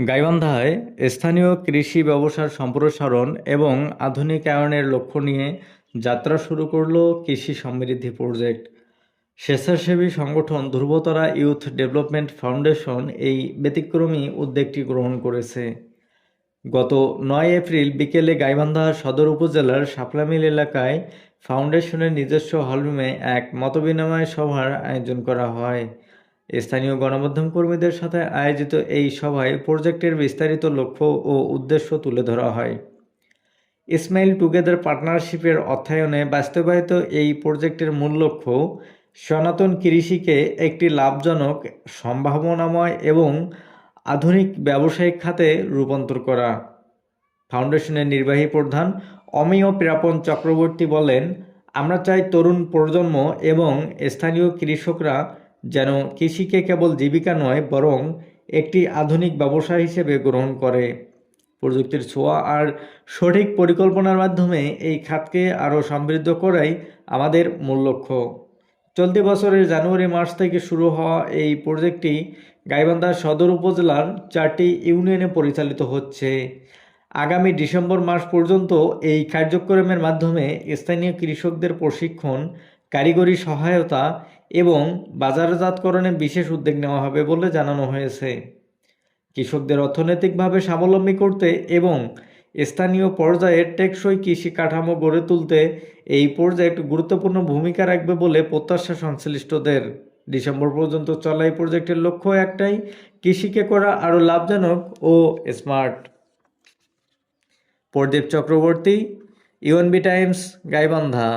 গাইবান্ধায় স্থানীয় কৃষি ব্যবসার সম্প্রসারণ এবং আধুনিকায়নের লক্ষ্য নিয়ে যাত্রা শুরু করল কৃষি সমৃদ্ধি প্রজেক্ট। স্বেচ্ছাসেবী সংগঠন ধ্রুবতারা ইউথ ডেভেলপমেন্ট ফাউন্ডেশন এই ব্যতিক্রমী উদ্যোগটি গ্রহণ করেছে। গত ৯ এপ্রিল বিকেলে গাইবান্ধা সদর উপজেলার শাপলামিল এলাকায় ফাউন্ডেশনের নিজস্ব হলরুমে এক মতবিনিময় সভার আয়োজন করা হয়। স্থানীয় গণমাধ্যম কর্মীদের সাথে আয়োজিত এই সভায় প্রজেক্টের বিস্তারিত লক্ষ্য ও উদ্দেশ্য তুলে ধরা হয়। স্মাইল টুগেদার পার্টনারশিপের অর্থায়নে বাস্তবায়িত এই প্রজেক্টের মূল লক্ষ্য সনাতন কৃষিকে একটি লাভজনক, সম্ভাবনাময় এবং আধুনিক ব্যবসায়িক খাতে রূপান্তর করা। ফাউন্ডেশনের নির্বাহী প্রধান অমেয় প্রাপন চক্রবর্তী বলেন, আমরা চাই তরুণ প্রজন্ম এবং স্থানীয় কৃষকরা যেন কৃষিকে কেবল জীবিকা নয় বরং একটি আধুনিক ব্যবসা হিসেবে গ্রহণ করে। প্রযুক্তির ছোঁয়া আর সঠিক পরিকল্পনার মাধ্যমে এই খাতকে আরও সমৃদ্ধ করাই আমাদের মূল লক্ষ্য। চলতি বছরের জানুয়ারি মাস থেকে শুরু হওয়া এই প্রজেক্টটি গাইবান্ধা সদর উপজেলার 4টি ইউনিয়নে পরিচালিত হচ্ছে। আগামী ডিসেম্বর মাস পর্যন্ত এই কার্যক্রমের মাধ্যমে স্থানীয় কৃষকদের প্রশিক্ষণ, কারিগরি সহায়তা এবং বাজারজাতকরণে বিশেষ উদ্যোগ নেওয়া হবে বলে জানানো হয়েছে। কৃষকদের অর্থনৈতিকভাবে স্বাবলম্বী করতে এবং স্থানীয় পর্যায়ে টেকসই কৃষি কাঠামো গড়ে তুলতে এই প্রজেক্ট গুরুত্বপূর্ণ ভূমিকা রাখবে বলে প্রত্যাশা সংশ্লিষ্টদের। ডিসেম্বর পর্যন্ত চলা এই প্রজেক্টের লক্ষ্য একটাই, কৃষিকে করা আরও লাভজনক ও স্মার্ট। প্রদীপ চক্রবর্তী, ইউএনবি টাইমস, গাইবান্ধা।